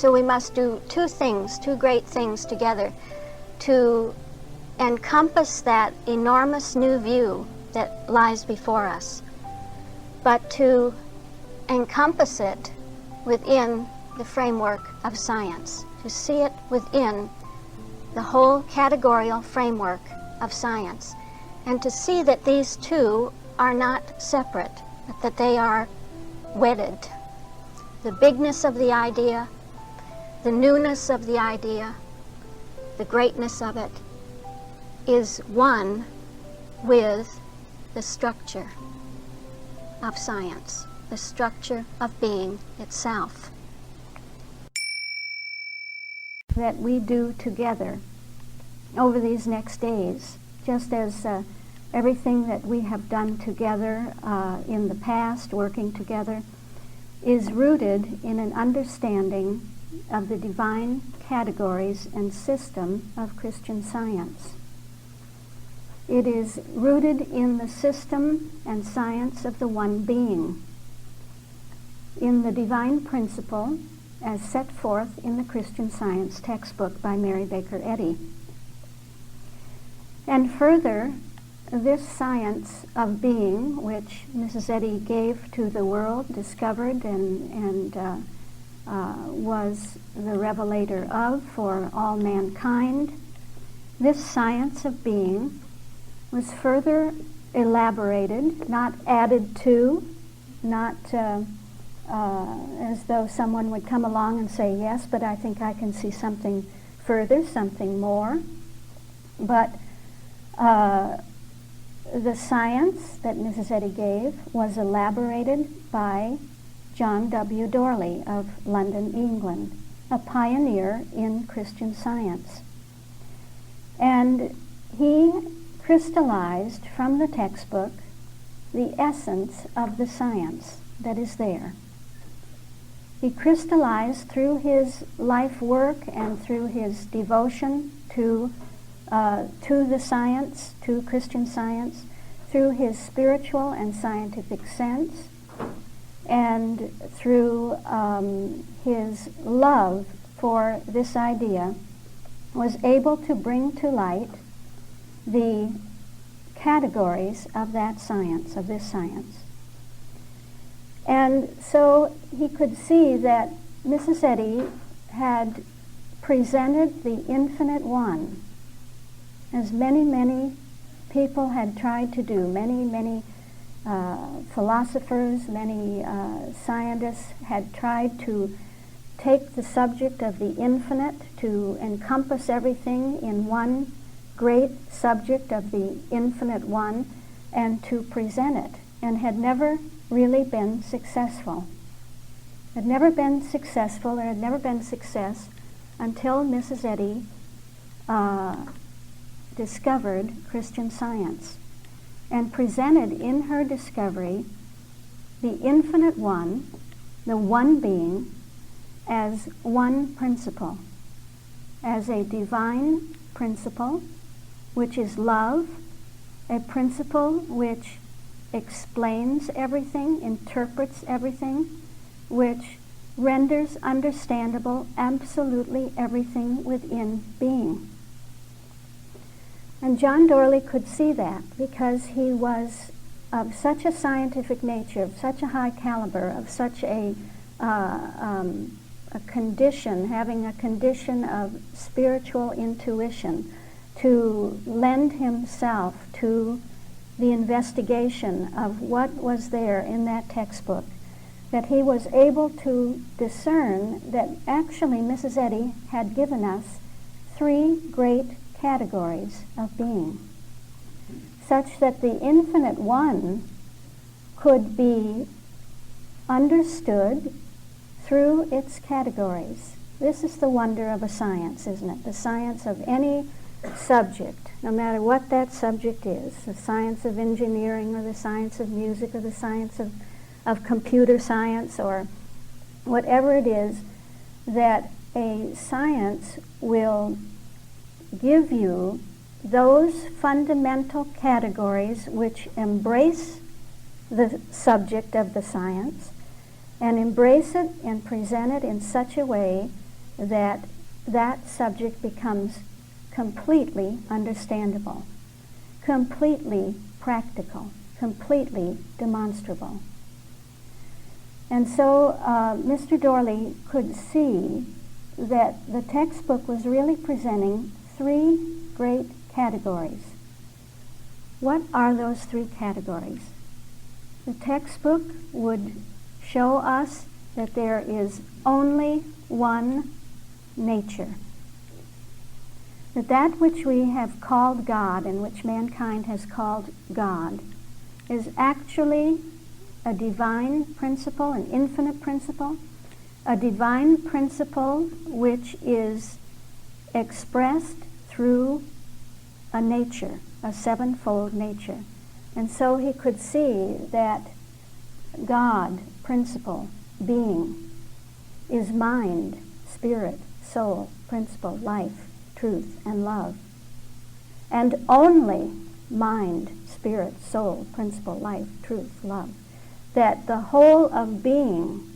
So we must do two things, two great things together to encompass that enormous new view that lies before us, but to encompass it within the framework of science, to see it within the whole categorical framework of science, and to see that these two are not separate, but that they are wedded. The bigness of the idea, the newness of the idea, the greatness of it is one with the structure of science, the structure of being itself. That we do together over these next days, just as everything that we have done together in the past, working together, is rooted in an understanding of the divine categories and system of Christian Science. It is rooted in the system and science of the one being, in the divine principle as set forth in the Christian Science textbook by Mary Baker Eddy. And further, this science of being, which Mrs. Eddy gave to the world, discovered and was the revelator of for all mankind, this science of being was further elaborated, not added to, not as though someone would come along and say, yes, but I think I can see something further, something more. But the science that Mrs. Eddy gave was elaborated by John W. Dorley of London, England, a pioneer in Christian Science. And he crystallized from the textbook the essence of the science that is there. He crystallized through his life work and through his devotion to the science, to Christian Science, through his spiritual and scientific sense, and through his love for this idea, was able to bring to light the categories of that science, of this science. And so he could see that Mrs. Eddy had presented the infinite one, as many, many people had tried to do. Many philosophers, many scientists had tried to take the subject of the infinite, to encompass everything in one great subject of the infinite one, and to present it, and had never really been successful. Had never been successful, or had never been success until Mrs. Eddy discovered Christian Science and presented in her discovery the infinite one, the one being, as one principle, as a divine principle which is love, a principle which explains everything, interprets everything, which renders understandable absolutely everything within being. And John Dorley could see that because he was of such a scientific nature, of such a high caliber, of such a condition, having a condition of spiritual intuition, to lend himself to the investigation of what was there in that textbook, that he was able to discern that actually Mrs. Eddy had given us three great categories of being, such that the infinite one could be understood through its categories. This is the wonder of a science, isn't it? The science of any subject, no matter what that subject is, the science of engineering or the science of music or the science of computer science or whatever it is, that a science will give you those fundamental categories which embrace the subject of the science and embrace it and present it in such a way that that subject becomes completely understandable, completely practical, completely demonstrable. And so Mr. Dorley could see that the textbook was really presenting three great categories. What are those three categories? The textbook would show us that there is only one nature. That which we have called God and which mankind has called God is actually a divine principle, an infinite principle, a divine principle which is expressed through a nature, a sevenfold nature. And so he could see that God, principle, being, is mind, spirit, soul, principle, life, truth, and love. And only mind, spirit, soul, principle, life, truth, love. That the whole of being,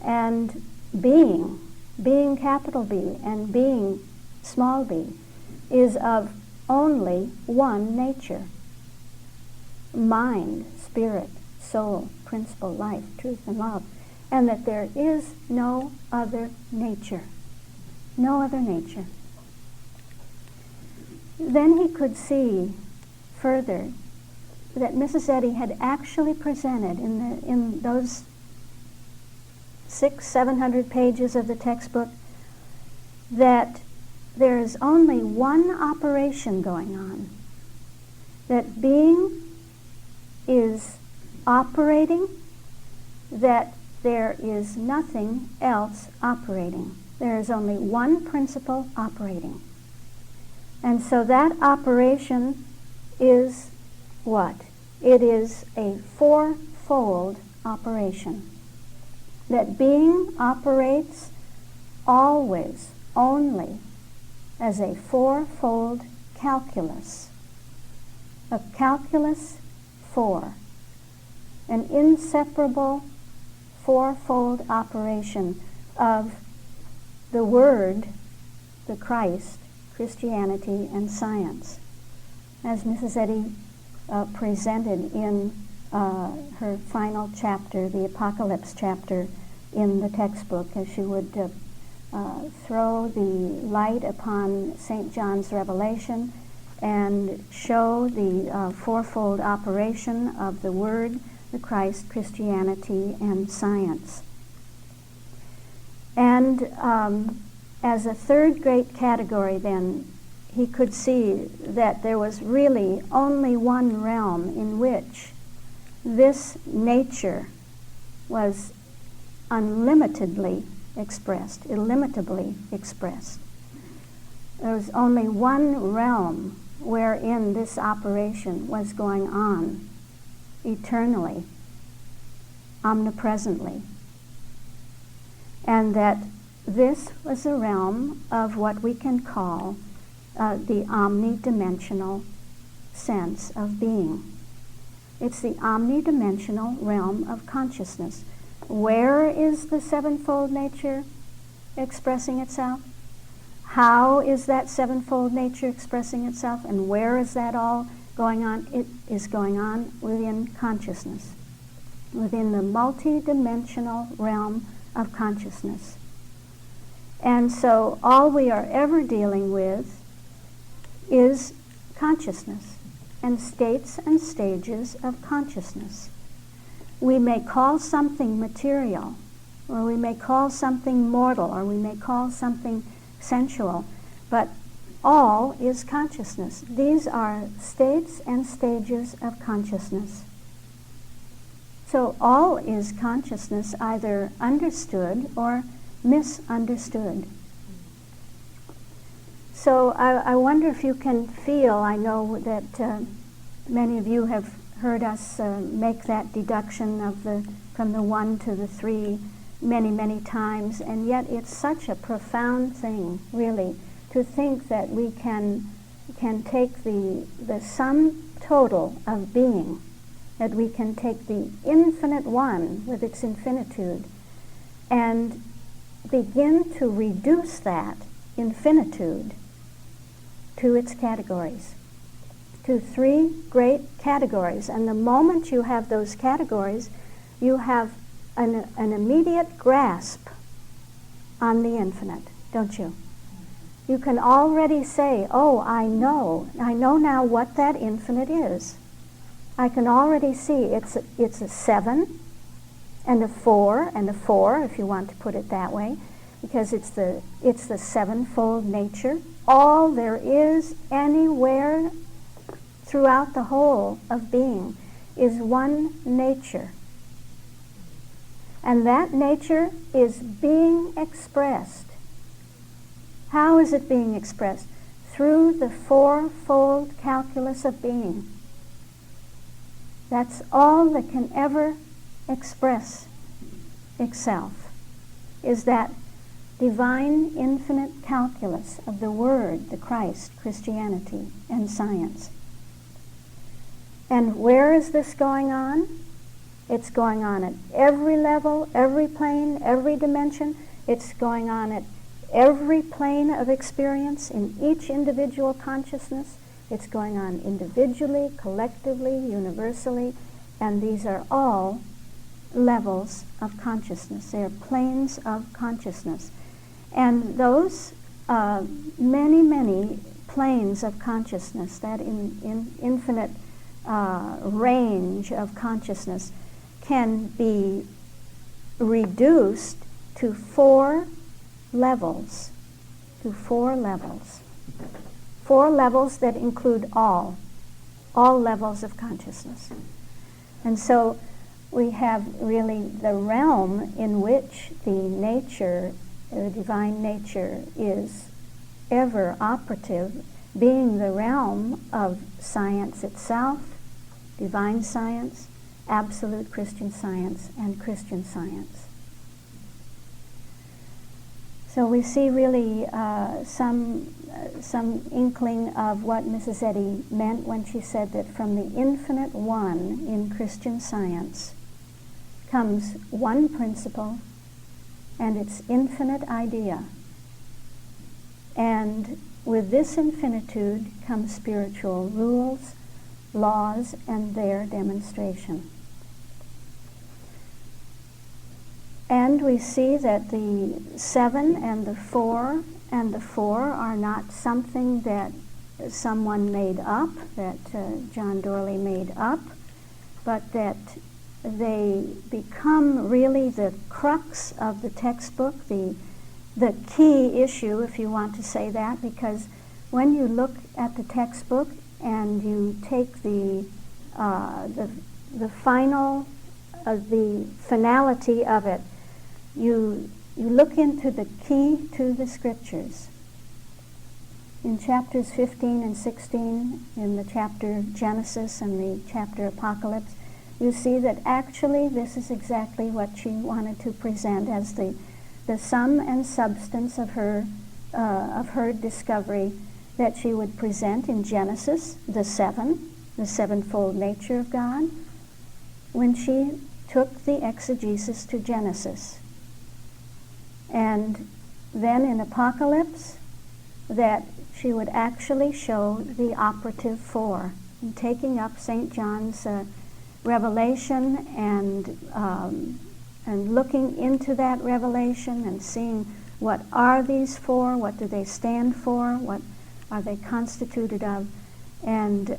and being capital B and being small b, is of only one nature. Mind, spirit, soul, principle, life, truth, and love. And that there is no other nature. No other nature. Then he could see further that Mrs. Eddy had actually presented in those 600-700 pages of the textbook that there is only one operation going on. That being is operating, that there is nothing else operating. There is only one principle operating. And so that operation is what? It is a fourfold operation. That being operates always, only, as a fourfold calculus. A calculus 4. An inseparable fourfold operation of the Word, the Christ, Christianity, and science. As Mrs. Eddy presented in her final chapter, the Apocalypse chapter in the textbook, as she would throw the light upon St. John's Revelation and show the fourfold operation of the Word, the Christ, Christianity, and science. And as a third great category then, he could see that there was really only one realm in which this nature was unlimitedly expressed, illimitably expressed. There was only one realm wherein this operation was going on eternally, omnipresently. And that this was the realm of what we can call the omnidimensional sense of being. It's the omnidimensional realm of consciousness. Where is the sevenfold nature expressing itself? How is that sevenfold nature expressing itself? And where is that all going on? It is going on within consciousness, within the multidimensional realm of consciousness. And so all we are ever dealing with is consciousness and states and stages of consciousness. We may call something material, or we may call something mortal, or we may call something sensual, but all is consciousness. These are states and stages of consciousness. So all is consciousness, either understood or misunderstood. So I wonder if you can feel, I know that many of you have heard us make that deduction of from the 1 to the 3 many, many times, and yet it's such a profound thing, really, to think that we can take the sum total of being, that we can take the infinite one with its infinitude, and begin to reduce that infinitude to its categories, to three great categories. And the moment you have those categories, you have an immediate grasp on the infinite, don't you? You can already say, oh, I know now what that infinite is. I can already see it's a 7 and a 4 and a 4, if you want to put it that way, because it's the sevenfold nature. All there is anywhere throughout the whole of being is one nature. And that nature is being expressed. How is it being expressed? Through the fourfold calculus of being. That's all that can ever express itself, is that divine infinite calculus of the Word, the Christ, Christianity, and science. And where is this going on? It's going on at every level, every plane, every dimension. It's going on at every plane of experience in each individual consciousness. It's going on individually, collectively, universally, and these are all levels of consciousness. They are planes of consciousness. And those many, many planes of consciousness, that infinite range of consciousness, can be reduced to four levels. Four levels that include all levels of consciousness. And so we have really the realm in which the nature, the divine nature, is ever operative, being the realm of science itself, divine science, absolute Christian science, and Christian science. So we see really some inkling of what Mrs. Eddy meant when she said that from the infinite one in Christian science comes one principle and its infinite idea. And with this infinitude comes spiritual rules, laws, and their demonstration. And we see that the 7 and the 4 are not something that someone made up, that John Dorley made up, but that they become really the crux of the textbook, the key issue, if you want to say that, because when you look at the textbook and you take the finality of it, you look into the key to the scriptures. In chapters 15 and 16, in the chapter Genesis and the chapter Apocalypse, you see that actually this is exactly what she wanted to present as the sum and substance of her discovery, that she would present in Genesis the sevenfold nature of God, when she took the exegesis to Genesis. And then in Apocalypse, that she would actually show the operative 4, and taking up St. John's revelation and looking into that revelation and seeing what are these 4, what do they stand for, what are they constituted of, and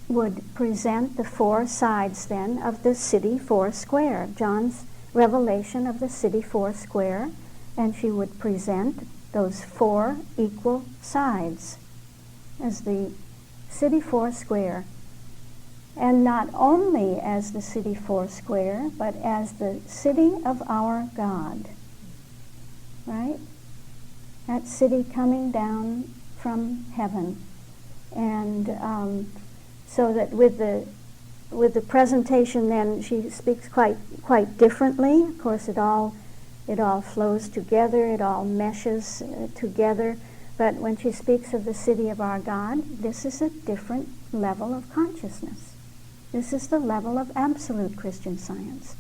would present the 4 sides then of the city 4 square, John's revelation of the city 4 square, and she would present those 4 equal sides as the city 4 square, and not only as the city 4 square, but as the city of our God, right? That city coming down from heaven. And so that with the presentation, then she speaks quite differently. Of course, it all flows together. It all meshes together. But when she speaks of the city of our God, this is a different level of consciousness. This is the level of absolute Christian science.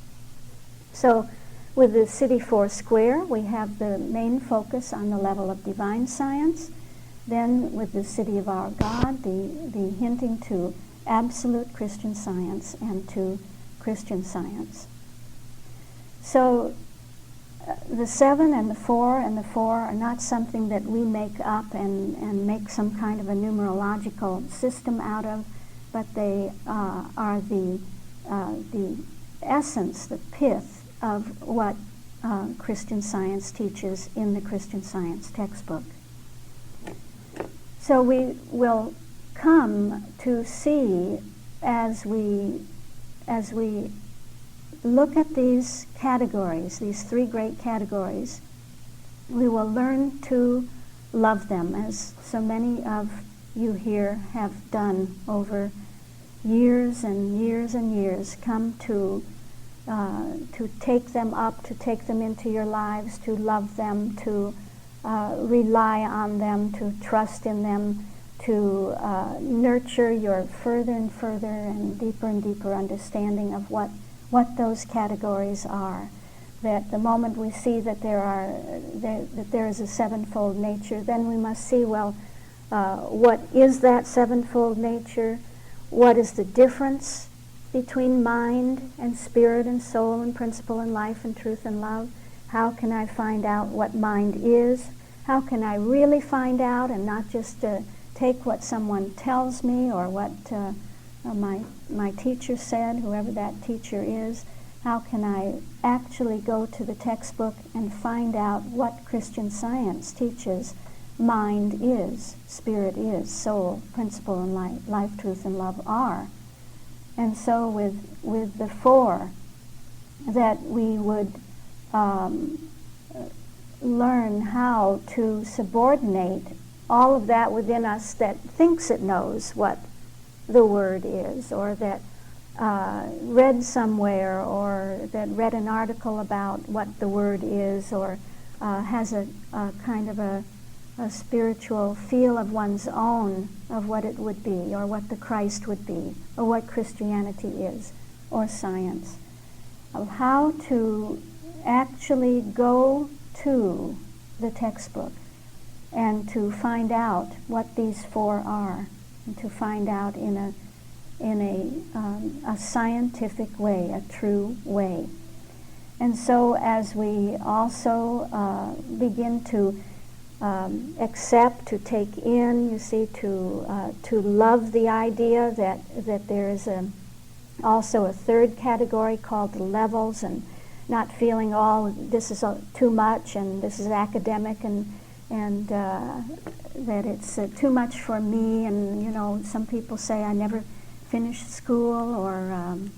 So With the City Four Square, we have the main focus on the level of divine science. Then with the City of Our God, the hinting to absolute Christian Science and to Christian Science. So the 7 and the 4 and the 4 are not something that we make up and make some kind of a numerological system out of, but they are the essence, the pith of what Christian Science teaches in the Christian Science textbook. So we will come to see as we look at these categories, these 3 great categories, we will learn to love them, as so many of you here have done over years and years and years. Come to take them up, to take them into your lives, to love them, to rely on them, to trust in them, to nurture your further and further and deeper understanding of what those categories are. That the moment we see that there is a sevenfold nature, then we must see, well, what is that sevenfold nature? What is the difference between mind and spirit and soul and principle and life and truth and love? How can I find out what mind is? How can I really find out and not just take what someone tells me or what my teacher said, whoever that teacher is? How can I actually go to the textbook and find out what Christian Science teaches mind is, spirit is, soul, principle, and life, truth, and love are? And so with the 4, that we would learn how to subordinate all of that within us that thinks it knows what the Word is, or that read somewhere, or that read an article about what the Word is, or has a kind of a spiritual feel of one's own of what it would be, or what the Christ would be, or what Christianity is, or science. Of how to actually go to the textbook and to find out what these 4 are, and to find out in a scientific way, a true way. And so as we also begin to accept, to take in, you see, to love the idea that there is also a 3rd category called the levels, and not feeling this is too much and this is academic and that it's too much for me, and some people say I never finished school, or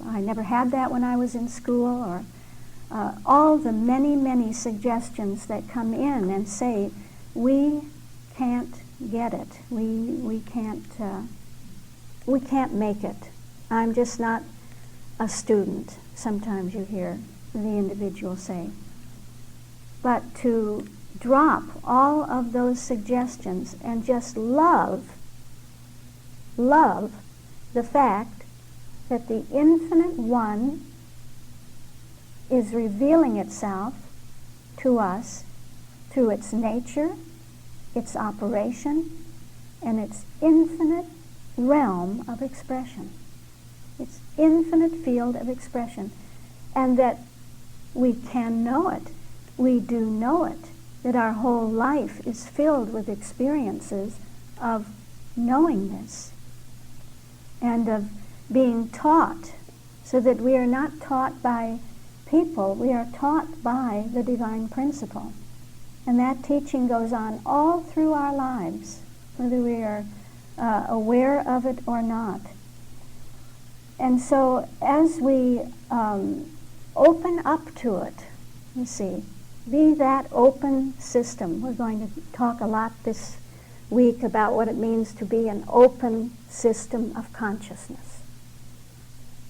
I never had that when I was in school, or all the many suggestions that come in and say we can't get it, we can't make it, I'm just not a student, sometimes you hear the individual say. But to drop all of those suggestions and just love the fact that the infinite one is revealing itself to us through its nature, its operation, and its infinite realm of expression, its infinite field of expression, and that we can know it, we do know it, that our whole life is filled with experiences of knowing this and of being taught, so that we are not taught by people, we are taught by the divine principle. And that teaching goes on all through our lives, whether we are aware of it or not. And so as we open up to it, you see, be that open system. We're going to talk a lot this week about what it means to be an open system of consciousness.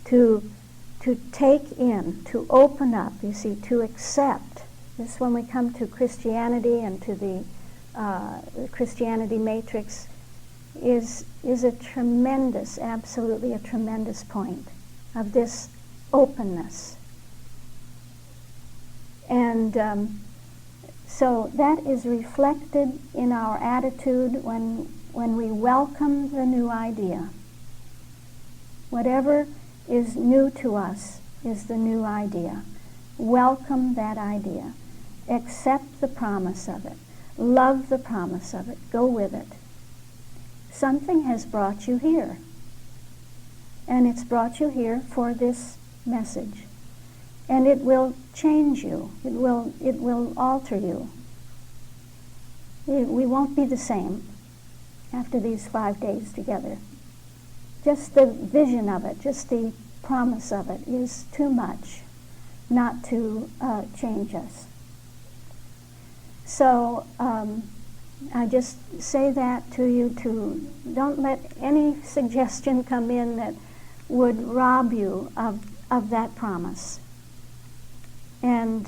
To take in, to open up, you see, to accept. This, when we come to Christianity and to the Christianity matrix, is a tremendous, absolutely a tremendous point of this openness. And so that is reflected in our attitude when we welcome the new idea. Whatever is new to us is the new idea. Welcome that idea. Accept the promise of it. Love the promise of it. Go with it. Something has brought you here. And it's brought you here for this message. And it will change you. It will alter you. We won't be the same after these 5 days together. Just the vision of it, just the promise of it is too much not to change us. So I just say that to you, to don't let any suggestion come in that would rob you of that promise. And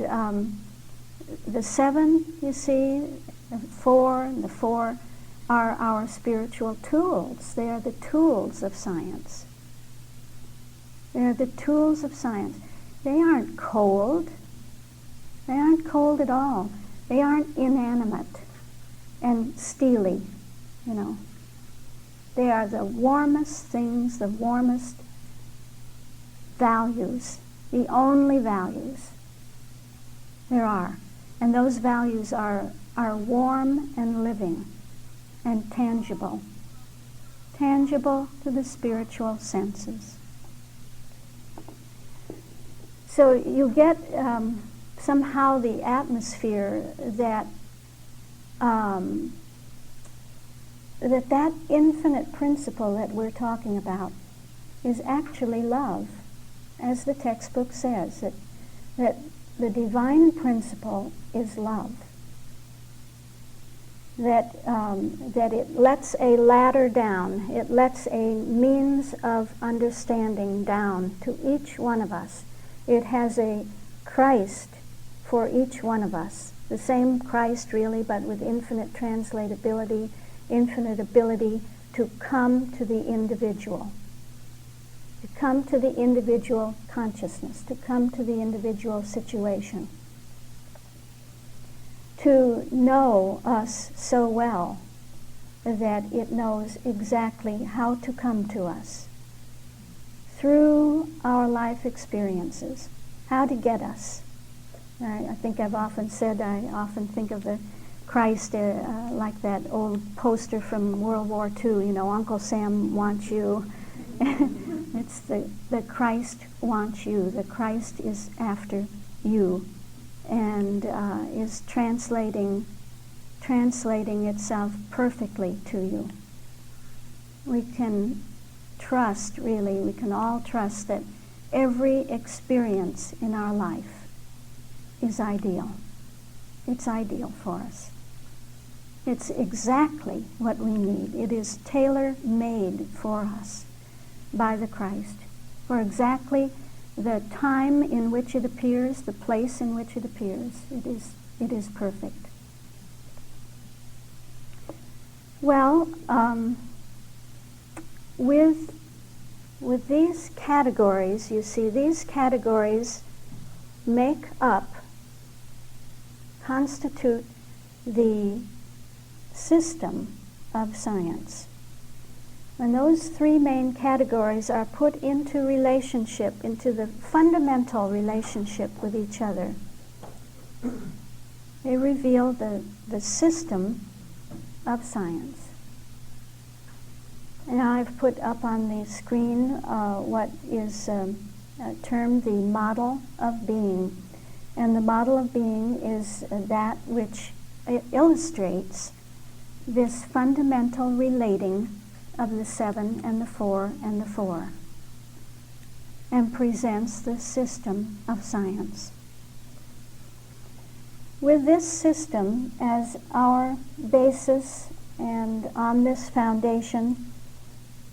the 7, you see, the 4 and the 4 are our spiritual tools. They are the tools of science. They are the tools of science. They aren't cold. They aren't cold at all. They aren't inanimate and steely, you know. They are the warmest things, the warmest values, the only values there are. And those values are warm and living and tangible to the spiritual senses. So you get somehow the atmosphere that that infinite principle that we're talking about is actually love, as the textbook says, that the divine principle is love. That it lets a ladder down, it lets a means of understanding down to each one of us. It has a Christ for each one of us, the same Christ really, but with infinite translatability, infinite ability to come to the individual, to come to the individual consciousness, to come to the individual situation, to know us so well that it knows exactly how to come to us through our life experiences, how to get us. I think I've often said, I often think of the Christ like that old poster from World War II, you know, Uncle Sam wants you. It's the Christ wants you. The Christ is after you, and is translating itself perfectly to you. We can trust, really, we can all trust that every experience in our life is ideal. It's ideal for us. It's exactly what we need. It is tailor-made for us by the Christ, for exactly the time in which it appears, the place in which it appears. It is perfect. Well, with these categories, you see, these categories constitute the system of science. When those 3 main categories are put into relationship, into the fundamental relationship with each other, they reveal the system of science. And I've put up on the screen what is termed the model of being. And the model of being is that which illustrates this fundamental relating of the 7 and the 4 and the 4, and presents the system of science. With this system as our basis, and on this foundation,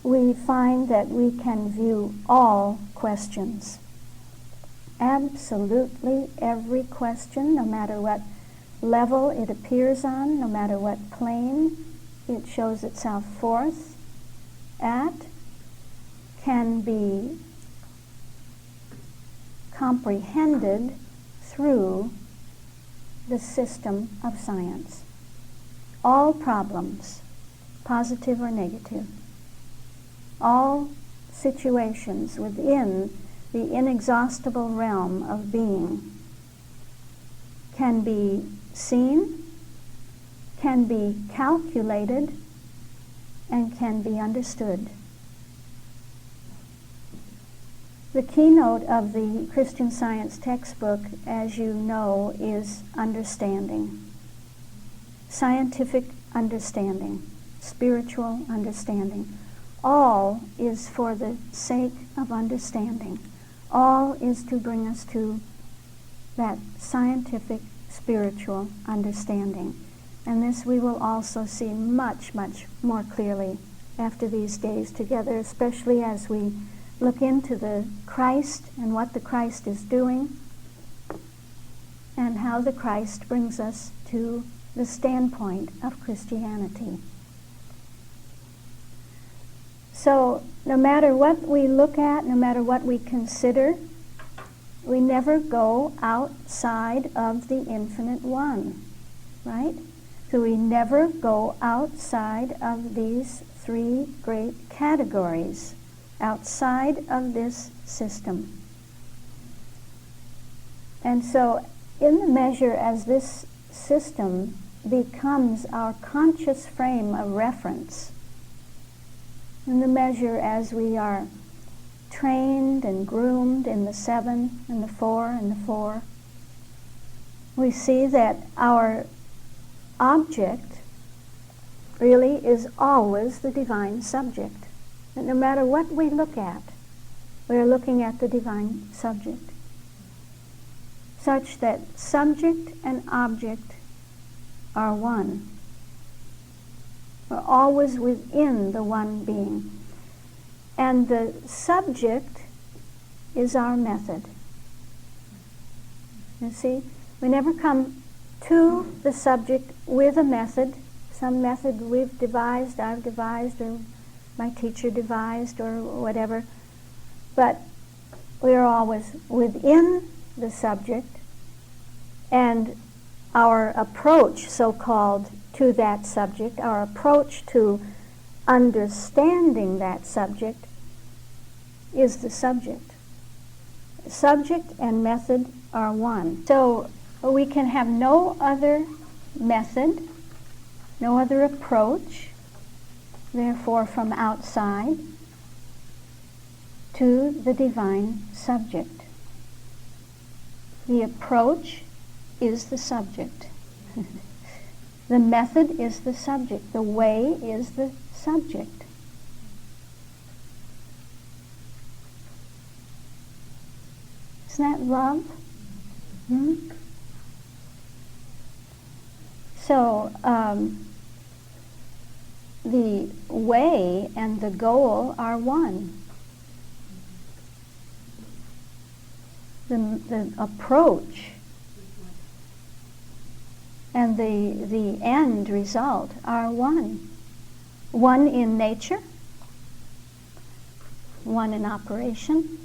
we find that we can view all questions. Absolutely every question, no matter what level it appears on, no matter what plane it shows itself forth at, can be comprehended through the system of science. All problems, positive or negative, all situations within the inexhaustible realm of being can be seen, can be calculated, and can be understood. The keynote of the Christian Science textbook, as you know, is understanding. Scientific understanding, spiritual understanding. All is for the sake of understanding. All is to bring us to that scientific, spiritual understanding. And this we will also see much, much more clearly after these days together, especially as we look into the Christ and what the Christ is doing and how the Christ brings us to the standpoint of Christianity. So no matter what we look at, no matter what we consider, we never go outside of the infinite one, right? So we never go outside of these three great categories, outside of this system. And so in the measure as this system becomes our conscious frame of reference, in the measure as we are trained and groomed in the 7 and the 4 and the 4, we see that our object really is always the divine subject. And no matter what we look at, we are looking at the divine subject, such that subject and object are one. We're always within the one being. And the subject is our method. You see, we never come to the subject with a method, some method we've devised, I've devised, or my teacher devised, or whatever. But we are always within the subject, and our approach, so-called, to that subject, our approach to understanding that subject is the subject. Subject and method are one. So we can have no other method, no other approach, therefore from outside, to the divine subject. The approach is the subject. The method is the subject. The way is the subject. Isn't that love? So the way and the goal are one. The approach and the end result are one. One in nature, one in operation,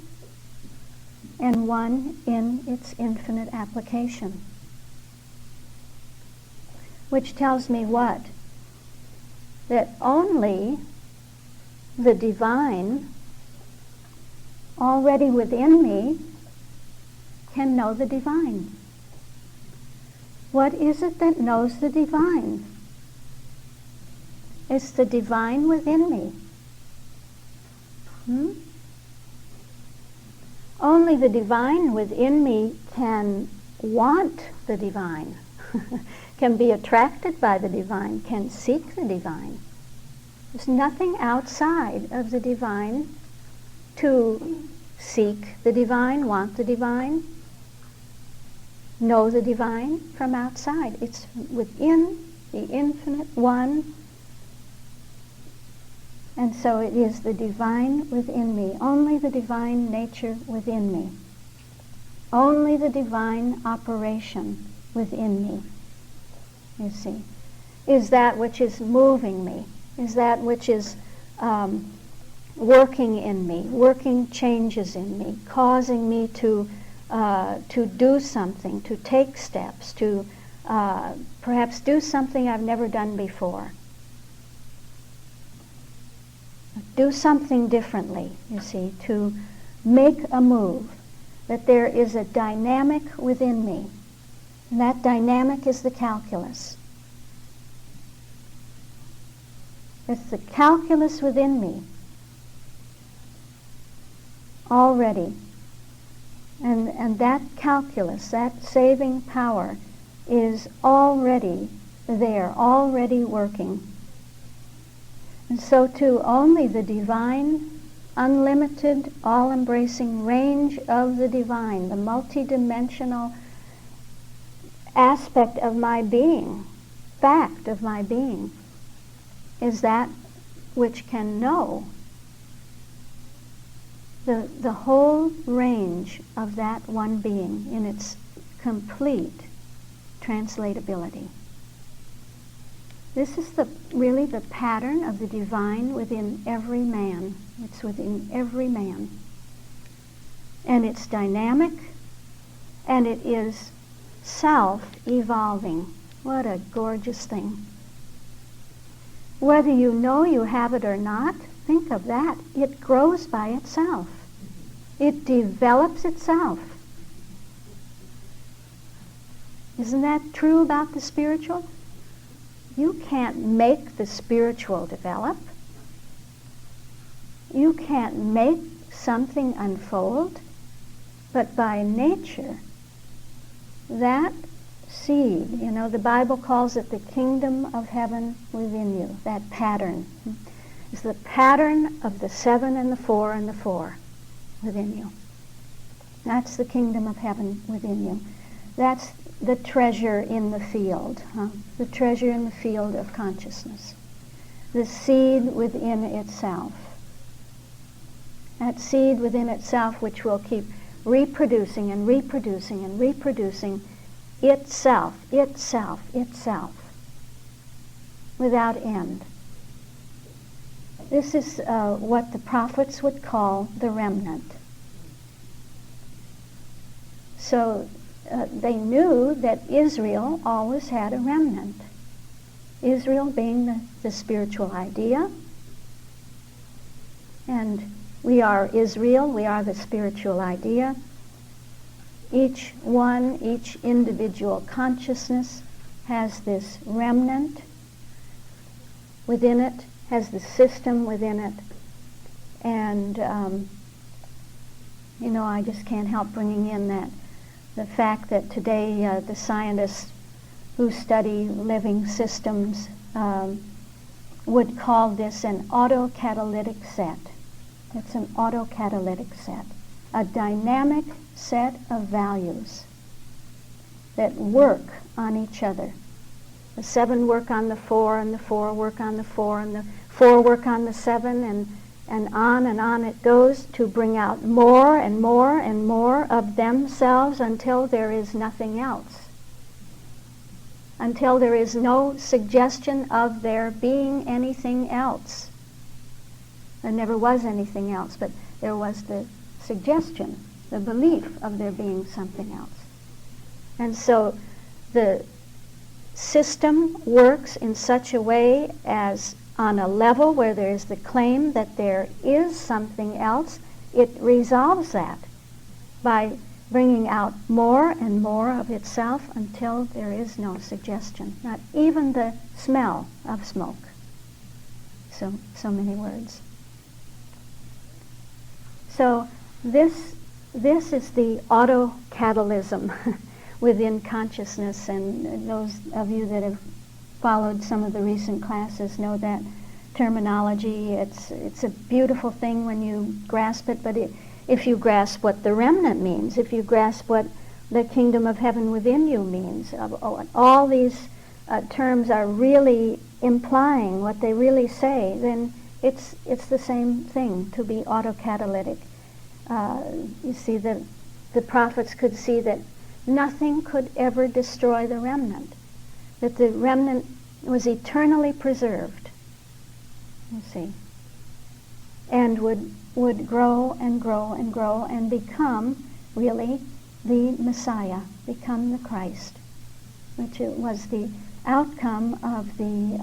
and one in its infinite application. Which tells me what? That only the divine already within me can know the divine. What is it that knows the divine? It's the divine within me. Only the divine within me can want the divine, can be attracted by the divine, can seek the divine. There's nothing outside of the divine to seek the divine, want the divine, know the divine from outside. It's within the infinite one. And so it is the divine within me, only the divine nature within me, only the divine operation within me, you see, is that which is moving me, is that which is working in me, working changes in me, causing me to do something, to take steps, to perhaps do something I've never done before. Do something differently, you see, to make a move. That there is a dynamic within me. And that dynamic is the calculus. It's the calculus within me already. And that calculus, that saving power, is already there, already working. And so too, only the divine, unlimited, all-embracing range of the divine, the multidimensional aspect of my being, fact of my being, is that which can know the whole range of that one being in its complete translatability. This is really the pattern of the divine within every man. It's within every man. And it's dynamic, and it is self-evolving. What a gorgeous thing. Whether you know you have it or not, think of that. It grows by itself. It develops itself. Isn't that true about the spiritual? You can't make the spiritual develop. You can't make something unfold, but by nature, that seed, the Bible calls it the kingdom of heaven within you, that pattern. It's the pattern of the 7 and the 4 and the 4 within you. That's the kingdom of heaven within you. That's the treasure in the field, the treasure in the field of consciousness. The seed within itself. That seed within itself which will keep reproducing and reproducing and reproducing itself, without end. This is what the prophets would call the remnant. So they knew that Israel always had a remnant. Israel being the spiritual idea. And we are Israel, we are the spiritual idea. Each individual consciousness has this remnant within it, has the system within it. And, I just can't help bringing in the fact that today the scientists who study living systems would call this an autocatalytic set. It's an autocatalytic set, a dynamic set of values that work on each other. The 7 work on the 4, and the 4 work on the 4, and the 4 work on the 7, and on it goes to bring out more and more and more of themselves until there is nothing else. Until there is no suggestion of there being anything else. There never was anything else, but there was the suggestion, the belief of there being something else. And so the system works in such a way as on a level where there is the claim that there is something else, it resolves that by bringing out more and more of itself until there is no suggestion, not even the smell of smoke. So many words. So this is the autocatalysis within consciousness, and those of you that have followed some of the recent classes know that terminology. It's a beautiful thing when you grasp it, but if you grasp what the remnant means, if you grasp what the kingdom of heaven within you means, all these terms are really implying what they really say, then it's the same thing to be autocatalytic. You see, the prophets could see that nothing could ever destroy the remnant, that the remnant was eternally preserved, you see, and would grow and grow and grow and become really the Messiah, become the Christ. which it was the outcome of the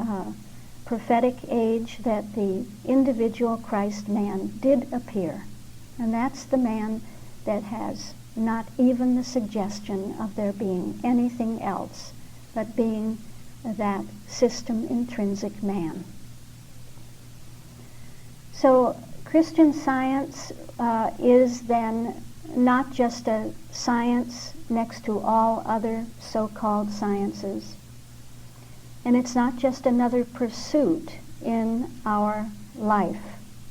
prophetic age that the individual Christ man did appear. And that's the man that has not even the suggestion of there being anything else but being that system intrinsic man. So Christian Science is then not just a science next to all other so-called sciences. And it's not just another pursuit in our life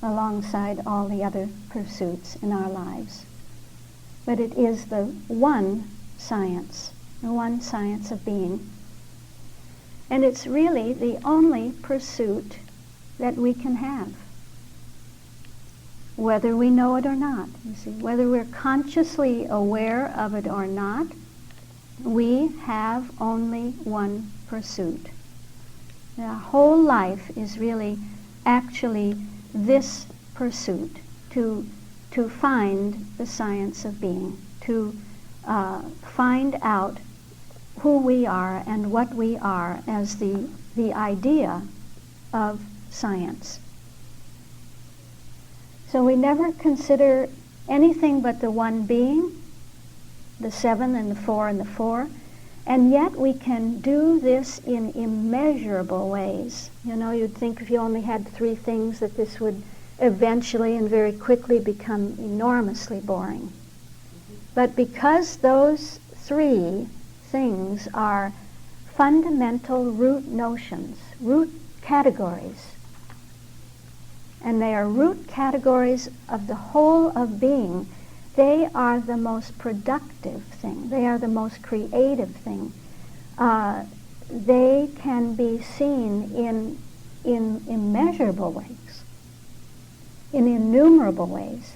alongside all the other pursuits in our lives. But it is the one science of being. And it's really the only pursuit that we can have, whether we know it or not. You see, whether we're consciously aware of it or not, we have only one pursuit. Our whole life is really actually this pursuit, to find the science of being, to find out who we are and what we are as the idea of science. So we never consider anything but the one being, the 7 and the 4 and the 4, and yet we can do this in immeasurable ways. You know, you'd think if you only had 3 things that this would eventually and very quickly become enormously boring. But because those 3 things are fundamental root notions, root categories, and they are root categories of the whole of being, they are the most productive thing. They are the most creative thing. They can be seen in immeasurable ways, in innumerable ways.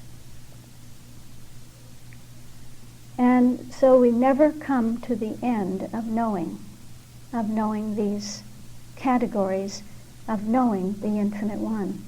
And so we never come to the end of knowing these categories, of knowing the Infinite One.